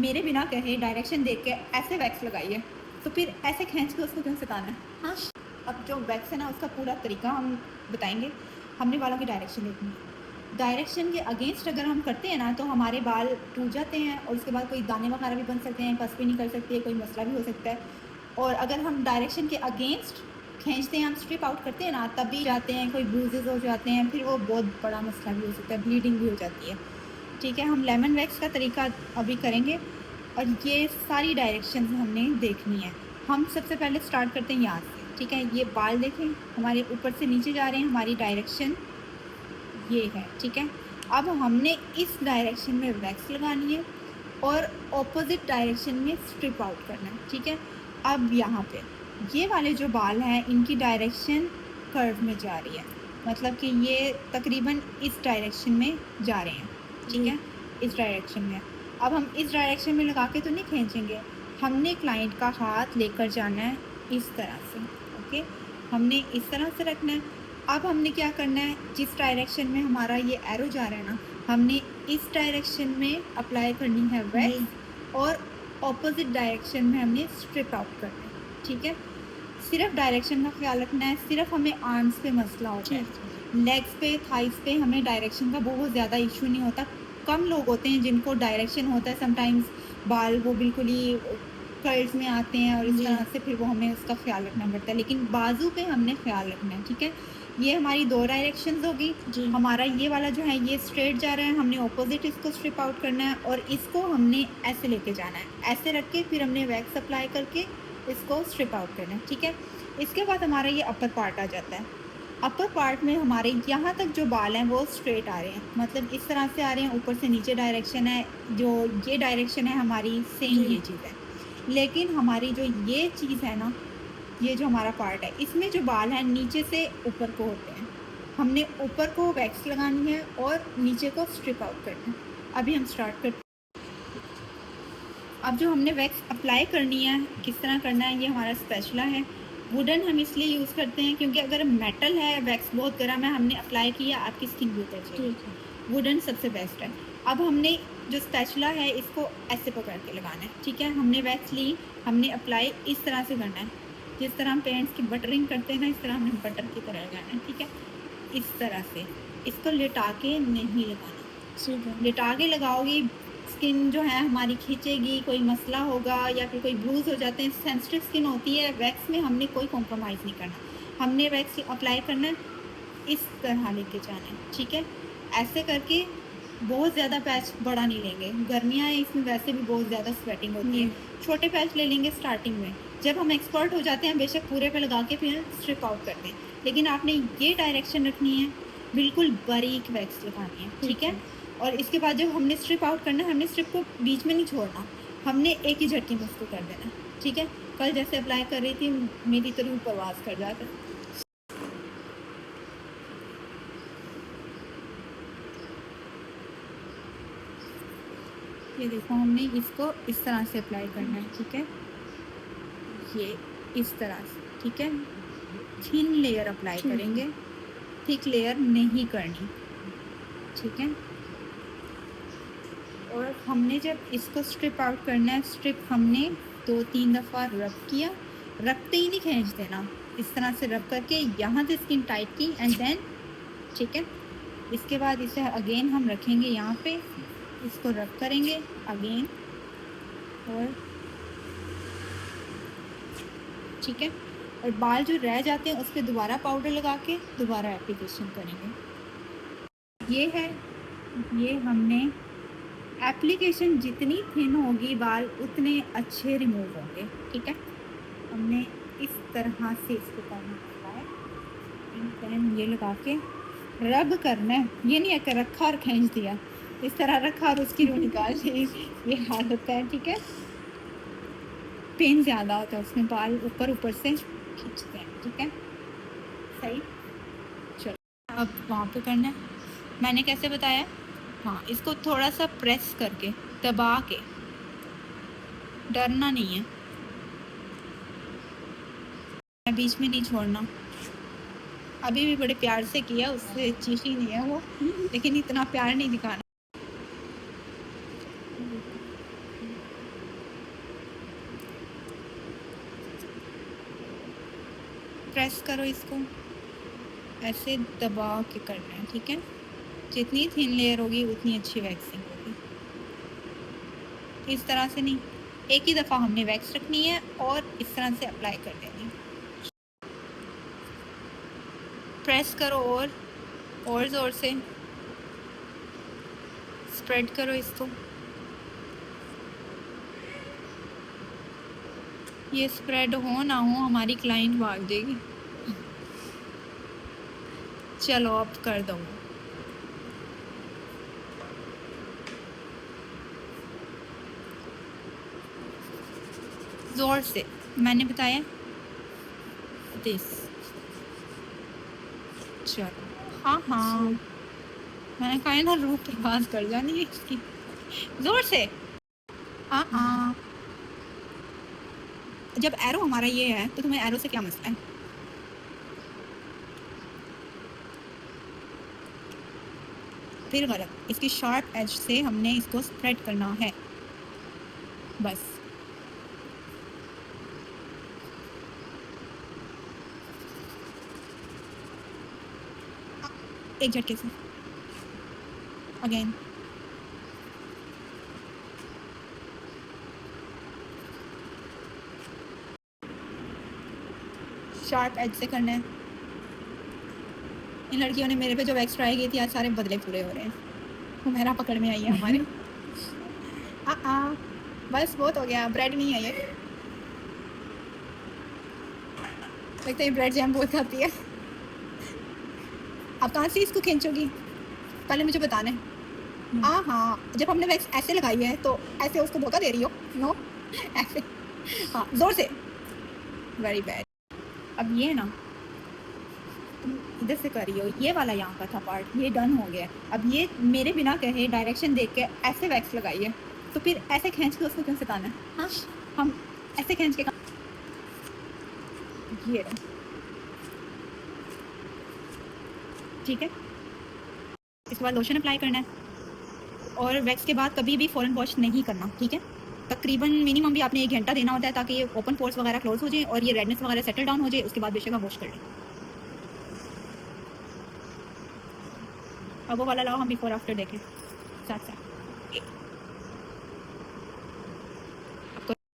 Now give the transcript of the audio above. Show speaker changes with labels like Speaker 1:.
Speaker 1: मेरे बिना कहे डायरेक्शन देख के ऐसे वैक्स लगाइए, तो फिर ऐसे खींच के उसको क्यों सिखाना है? हाँ, अब जो वैक्स है ना उसका पूरा तरीका हम बताएंगे। हमने बालों की डायरेक्शन देखनी है। डायरेक्शन के अगेंस्ट अगर हम करते हैं ना तो हमारे बाल टूट जाते हैं और उसके बाद कोई दाने वगैरह भी बन सकते हैं, पस भी निकल सकती है, कोई मसला भी हो सकता है। और अगर हम डायरेक्शन के अगेंस्ट खींचते हैं, हम स्ट्रिप आउट करते हैं ना, तब भी जाते हैं, कोई ब्रूजेस हो जाते हैं, फिर वो बहुत बड़ा मसला भी हो सकता है, ब्लीडिंग भी हो जाती है। ठीक है, हम लेमन वैक्स का तरीका अभी करेंगे और ये सारी डायरेक्शन हमने देखनी है। हम सबसे पहले स्टार्ट करते हैं यहाँ से। ठीक है, ये बाल देखें हमारे ऊपर से नीचे जा रहे हैं, हमारी डायरेक्शन ये है। ठीक है, अब हमने इस डायरेक्शन में वैक्स लगानी है और ऑपोजिट डायरेक्शन में स्ट्रिप आउट करना है। ठीक है, अब यहाँ पे ये वाले जो बाल हैं इनकी डायरेक्शन कर्व में जा रही है, मतलब कि ये तकरीबन इस डायरेक्शन में जा रहे हैं। ठीक है, इस डायरेक्शन में। अब हम इस डायरेक्शन में लगा के तो नहीं खींचेंगे, हमने क्लाइंट का हाथ लेकर जाना है इस तरह से। ओके, हमने इस तरह से रखना है। अब हमने क्या करना है, जिस डायरेक्शन में हमारा ये एरो जा रहा है ना, हमने इस डायरेक्शन में अप्लाई करनी है वैक्स और ऑपोजिट डायरेक्शन में हमने स्ट्रिप आउट करना है। ठीक है, सिर्फ डायरेक्शन का ख्याल रखना है, सिर्फ हमें आर्म्स पे मसला होता है, लेग्स पे, थाइस पे हमें डायरेक्शन का बहुत ज़्यादा इशू नहीं होता। कम लोग होते हैं जिनको डायरेक्शन होता है, समटाइम्स बाल वो बिल्कुल ही कर्ल्स में आते हैं और इस तरह से फिर वो हमें उसका ख्याल रखना पड़ता है, लेकिन बाजू पे हमने ख्याल रखना है। ठीक है, ये हमारी 2 डायरेक्शंस होगी। हमारा ये वाला जो है ये स्ट्रेट जा रहा है, हमने ऑपोजिट इसको स्ट्रिप आउट करना है और इसको हमने ऐसे लेके जाना है, ऐसे रख के फिर हमने वैक्स अप्लाई करके इसको स्ट्रिप आउट करना है। ठीक है, इसके बाद हमारा ये अपर पार्ट आ जाता है। अपर पार्ट में हमारे यहाँ तक जो बाल हैं वो स्ट्रेट आ रहे हैं, मतलब इस तरह से आ रहे हैं, ऊपर से नीचे डायरेक्शन है, जो ये डायरेक्शन है हमारी सेम ये चीज़ है। लेकिन हमारी जो ये चीज़ है ना, ये जो हमारा पार्ट है, इसमें जो बाल हैं नीचे से ऊपर को होते हैं, हमने ऊपर को वैक्स लगानी है और नीचे को स्ट्रिप आउट करना है। अभी हम स्टार्ट करते हैं। अब जो हमने वैक्स अप्लाई करनी है, किस तरह करना है, ये हमारा स्पैचुला है। वुडन हम इसलिए यूज़ करते हैं क्योंकि अगर मेटल है, वैक्स बहुत गर्म है, हमने अप्लाई किया, आपकी स्किन भी उतर जाएगी। वुडन सबसे बेस्ट है। अब हमने जो स्पैचुला है इसको ऐसे पकड़ के लगाना है। ठीक है, हमने वैक्स ली, हमने अप्लाई इस तरह से करना है, जिस तरह हम पेरेंट्स की बटरिंग करते हैं ना, इस तरह हमने बटर की तरह लगाना है। ठीक है, इस तरह से इसको लिटा के नहीं लगाना। लिटा के लगाओगी स्किन जो है हमारी खींचेगी, कोई मसला होगा या फिर कोई ब्लूज हो जाते हैं, सेंसिटिव स्किन होती है। वैक्स में हमने कोई कॉम्प्रोमाइज़ नहीं करना, हमने वैक्स अप्लाई करना है, इस तरह लेके जाना है। ठीक है, ऐसे करके बहुत ज़्यादा पैच बड़ा नहीं लेंगे, गर्मियाँ हैं इसमें वैसे भी बहुत ज़्यादा स्वेटिंग होती है, छोटे पैच ले लेंगे स्टार्टिंग में। जब हम एक्सपर्ट हो जाते हैं बेशक पूरे पे लगा के फिर स्ट्रिप आउट करते हैं, लेकिन आपने ये डायरेक्शन रखनी है, बिल्कुल बारीक वैक्स लगानी है। ठीक है, और इसके बाद जब हमने स्ट्रिप आउट करना है, हमने स्ट्रिप को बीच में नहीं छोड़ना, हमने एक ही झटके में उसको कर देना। ठीक है, कल जैसे अप्लाई कर रही थी मेरी तो रूह परवास कर जाकर। ये देखो, हमने इसको इस तरह से अप्लाई करना है। ठीक है, ये इस तरह से। ठीक है, थिन लेयर अप्लाई करेंगे, थिक लेयर नहीं करनी। ठीक है, और हमने जब इसको स्ट्रिप आउट करना है, स्ट्रिप हमने 2-3 दफ़ा रब किया, रखते ही नहीं खींच देना, इस तरह से रब करके यहाँ से स्किन टाइट की एंड देन। ठीक है, इसके बाद इसे अगेन हम रखेंगे यहाँ पे, इसको रब करेंगे अगेन और ठीक है, और बाल जो रह जाते हैं उस पर दोबारा पाउडर लगा के दोबारा एप्लीकेशन करेंगे। ये है, ये हमने एप्लीकेशन जितनी थिन होगी बाल उतने अच्छे रिमूव होंगे। ठीक है, हमने इस तरह से इसको करना है, देन ये लगा के रब करना है, ये नहीं है कि रखा और खींच दिया, इस तरह रखा और उसकी रूह निकाल ली, ये हाल होता है। ठीक है, पेन ज़्यादा होता है उसमें, बाल ऊपर ऊपर से खींचते हैं। ठीक है, सही। चलो अब वहाँ पे करना है, मैंने कैसे बताया, हाँ, इसको थोड़ा सा प्रेस करके दबा के, डरना नहीं है, बीच में नहीं छोड़ना। अभी भी बड़े प्यार से किया, उससे चीखी नहीं है वो, लेकिन इतना प्यार नहीं दिखाना। प्रेस करो इसको, ऐसे दबा के करना है, ठीक है। जितनी थिन लेयर होगी उतनी अच्छी वैक्सिंग होगी। इस तरह से नहीं, एक ही दफ़ा हमने वैक्स रखनी है और इस तरह से अप्लाई कर देनी है। प्रेस करो और ज़ोर से स्प्रेड करो इसको। ये स्प्रेड हो ना हो हमारी क्लाइंट भाग जाएगी। चलो अब कर दो। ज़ोर से, मैंने बताया दिस। चलो हाँ हाँ, मैंने कहा ना रूह प्रवास कर जानी है इसकी। ज़ोर से हाँ हाँ। जब एरो हमारा ये है तो तुम्हें एरो से क्या मसला है? फिर गलत, इसकी शार्प एज से हमने इसको स्प्रेड करना है बस। एक झटके से अगेन। शार्प एज से करना है। इन लड़कियों ने मेरे पे जो वैक्स ट्राई की थी, आज सारे बदले पूरे हो रहे हैं। वो मेरा पकड़ में आई है हमारे। बस बहुत हो गया, ब्रेड नहीं है ये। लगता है ब्रेड जैम बहुत खाती है। आप कहाँ से इसको खींचोगी, पहले मुझे बताना है। हाँ, जब हमने वैक्स ऐसे लगाई है तो ऐसे उसको धोखा दे रही हो? नो, ऐसे। हाँ, जोर से। Very bad. अब ये ना तुम इधर से कर रही हो, ये वाला यहाँ का था पार्ट, ये डन हो गया। अब ये मेरे बिना कहे डायरेक्शन देख के ऐसे वैक्स लगाइए, तो फिर ऐसे खींच के उसको क्यों सिखाना है? हाँ, हम ऐसे खींच के ये रहे, ठीक है। इसके बाद लोशन अप्लाई करना है और वैक्स के बाद कभी भी फ़ौरन वॉश नहीं करना, ठीक है। तकरीबन मिनिमम भी आपने 1 घंटा देना होता है ताकि ये ओपन पोर्स वगैरह क्लोज हो जाए और ये रेडनेस वगैरह सेटल डाउन हो जाए। उसके बाद बेशक आप वॉश कर लें। अब वो वाला लाओ, हम बिफोर आफ्टर देखें साथ साथ।